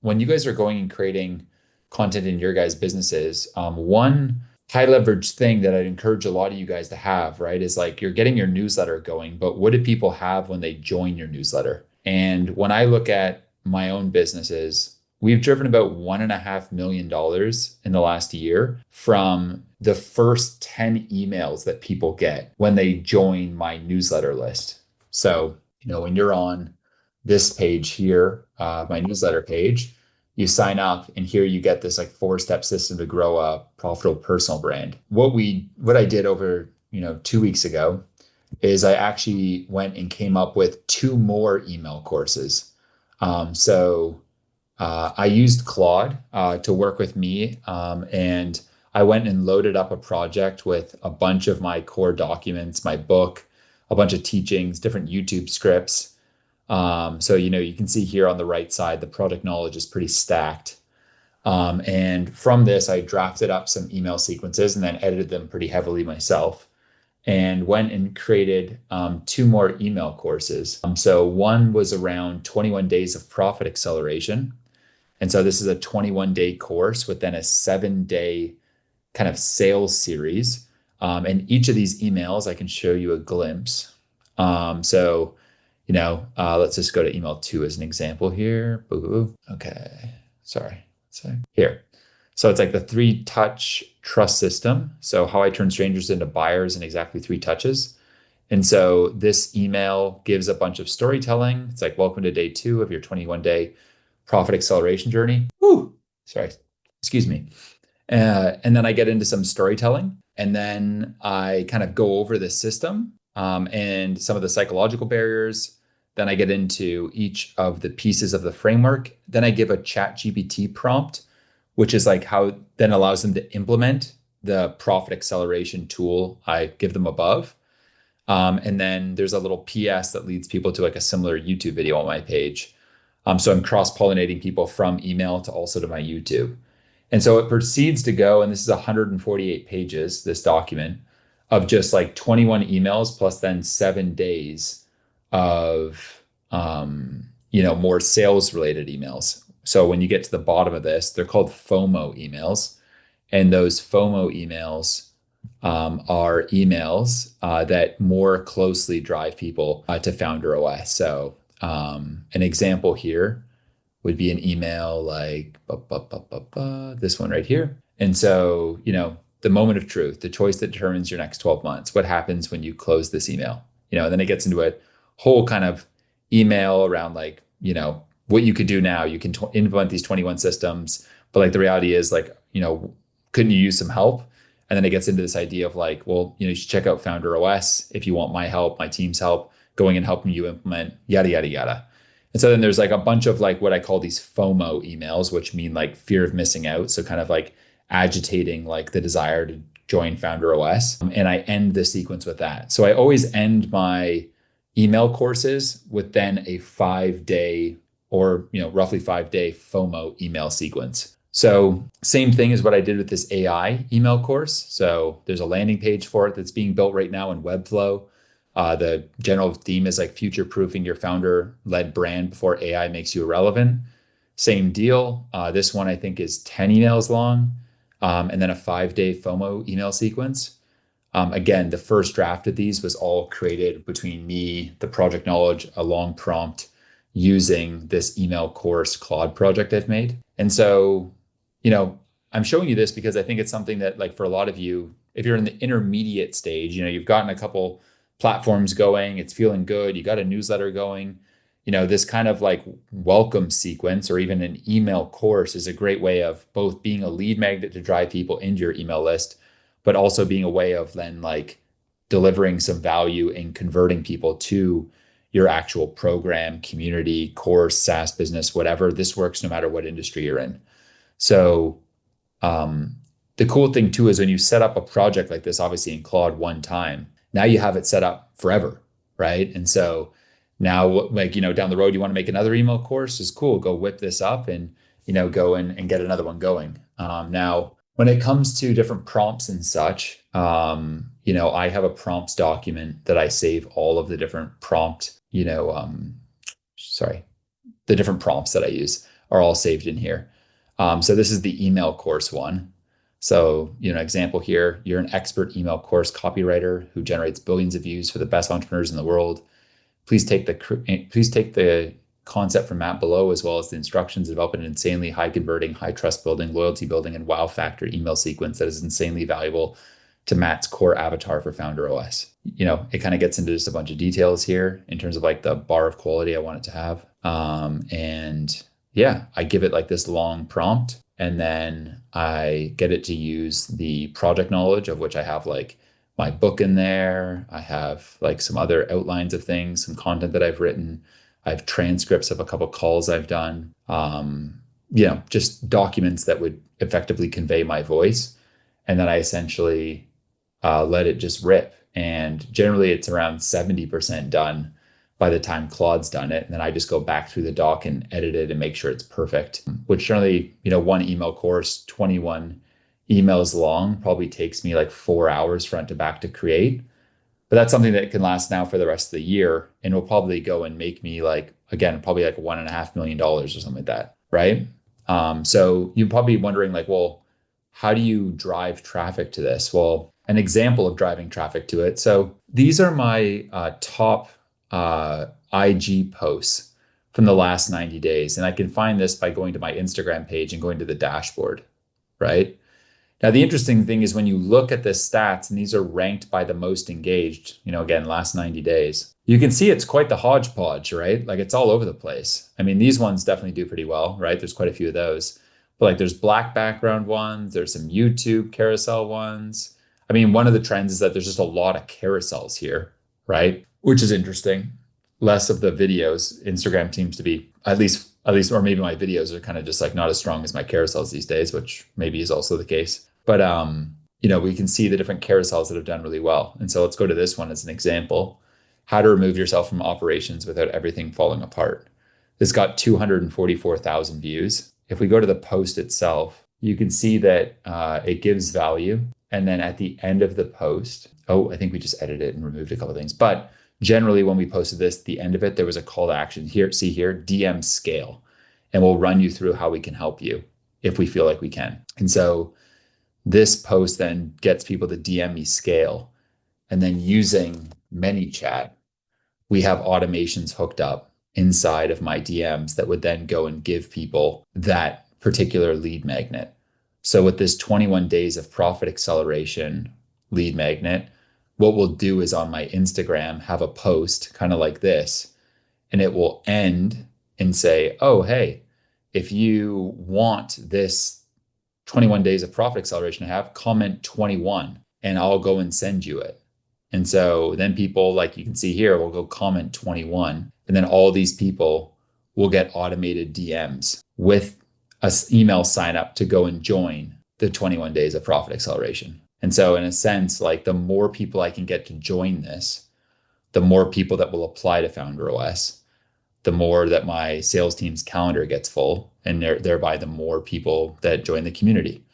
when you guys are going and creating content in your guys' businesses, one high leverage thing that I'd encourage a lot of you guys to have, right, is like you're getting your newsletter going, but what do people have when they join your newsletter? And when I look at my own businesses, we've driven about $1.5 million in the last year from the first 10 emails that people get when they join my newsletter list. So, when you're on this page here, my newsletter page, you sign up and here you get this like 4-step system to grow a profitable personal brand. What I did over, 2 weeks ago is I actually went and came up with 2 more email courses. I used Claude to work with me, and I went and loaded up a project with a bunch of my core documents, my book, a bunch of teachings, different YouTube scripts. You can see here on the right side, the product knowledge is pretty stacked. And from this, I drafted up some email sequences and then edited them pretty heavily myself and went and created 2 more email courses. So one was around 21 days of profit acceleration. And so this is a 21-day course with then a 7-day kind of sales series. And each of these emails, I can show you a glimpse. Let's just go to email 2 as an example here. Boo-boo. Okay, sorry. Here. So it's like the 3-touch trust system. So how I turn strangers into buyers in exactly 3 touches. And so this email gives a bunch of storytelling. It's like, welcome to day 2 of your 21-day profit acceleration journey. Woo! Sorry, excuse me. And then I get into some storytelling, and then I kind of go over the system and some of the psychological barriers. Then I get into each of the pieces of the framework. Then I give a ChatGPT prompt, which is like how then allows them to implement the profit acceleration tool I give them above. And then there's a little PS that leads people to like a similar YouTube video on my page. So I'm cross-pollinating people from email to also to my YouTube. And so it proceeds to go, and this is 148 pages, this document, of just like 21 emails plus then 7 days of, more sales-related emails. So when you get to the bottom of this, they're called FOMO emails. And those FOMO emails are emails that more closely drive people to Founder OS. So an example here would be an email like this one right here. And so, the moment of truth, the choice that determines your next 12 months. What happens when you close this email? And then it gets into a whole kind of email around like, what you could do now. You can implement these 21 systems, but like the reality is like, couldn't you use some help? And then it gets into this idea of like, well, you should check out Founder OS if you want my help, my team's help, going and helping you implement, yada, yada, yada. And so then there's like a bunch of like what I call these FOMO emails, which mean like fear of missing out. So kind of like agitating like the desire to join Founder OS. And I end the sequence with that. So I always end my email courses with then a 5-day or, roughly 5-day FOMO email sequence. So same thing as what I did with this AI email course. So there's a landing page for it that's being built right now in Webflow. The general theme is like future-proofing your founder-led brand before AI makes you irrelevant. Same deal. This one I think is 10 emails long, and then a 5-day FOMO email sequence. Again, the first draft of these was all created between me, the project knowledge, a long prompt using this email course Claude project I've made. And so, I'm showing you this because I think it's something that like for a lot of you, if you're in the intermediate stage, you've gotten a couple platforms going, it's feeling good, you got a newsletter going, this kind of like welcome sequence or even an email course is a great way of both being a lead magnet to drive people into your email list, but also being a way of then like delivering some value and converting people to your actual program, community, course, SaaS business, whatever. This works no matter what industry you're in. So the cool thing too is when you set up a project like this, obviously in Claude one time, now you have it set up forever, right? And so now like, down the road, you want to make another email course, is cool. Go whip this up and, go and get another one going. Now, when it comes to different prompts and such, I have a prompts document that I save all of the different the different prompts that I use are all saved in here. So this is the email course one. So, example here, you're an expert email course copywriter who generates billions of views for the best entrepreneurs in the world. Please take the concept from Matt below, as well as the instructions, to develop an insanely high converting, high trust building, loyalty building, and wow factor email sequence that is insanely valuable to Matt's core avatar for Founder OS. It kind of gets into just a bunch of details here in terms of like the bar of quality I want it to have. And yeah, I give it like this long prompt, and then I get it to use the project knowledge, of which I have like my book in there. I have like some other outlines of things, some content that I've written. I have transcripts of a couple calls I've done. Just documents that would effectively convey my voice. And then I essentially let it just rip. And generally it's around 70% done by the time Claude's done it. And then I just go back through the doc and edit it and make sure it's perfect, which generally, one email course, 21 emails long, probably takes me like 4 hours front to back to create. But that's something that can last now for the rest of the year, and will probably go and make me like, again, probably like $1.5 million or something like that, right? So you're probably wondering like, well, how do you drive traffic to this? Well, an example of driving traffic to it. So these are my top IG posts from the last 90 days. And I can find this by going to my Instagram page and going to the dashboard, right? Now, the interesting thing is when you look at the stats, and these are ranked by the most engaged, again, last 90 days, you can see it's quite the hodgepodge, right? Like it's all over the place. I mean, these ones definitely do pretty well, right? There's quite a few of those. But like there's black background ones, there's some YouTube carousel ones. I mean, one of the trends is that there's just a lot of carousels here, right? Which is interesting. Less of the videos. Instagram seems to be, at least, or maybe my videos are kind of just like not as strong as my carousels these days, which maybe is also the case. But, we can see the different carousels that have done really well. And so let's go to this one as an example. How to remove yourself from operations without everything falling apart. This got 244,000 views. If we go to the post itself, you can see that it gives value. And then at the end of the post, I think we just edited it and removed a couple of things. But generally, when we posted this, the end of it, there was a call to action here. See here, DM scale. And we'll run you through how we can help you if we feel like we can. And so this post then gets people to DM me scale. And then using ManyChat, we have automations hooked up inside of my DMs that would then go and give people that particular lead magnet. So with this 21 days of profit acceleration lead magnet, what we'll do is on my Instagram, have a post kind of like this, and it will end and say, oh, hey, if you want this 21 days of profit acceleration to have, comment 21 and I'll go and send you it. And so then people, like you can see here, will go comment 21. And then all these people will get automated DMs with an email sign up to go and join the 21 days of profit acceleration. And so in a sense, like the more people I can get to join this, the more people that will apply to Founder OS, the more that my sales team's calendar gets full, and thereby the more people that join the community.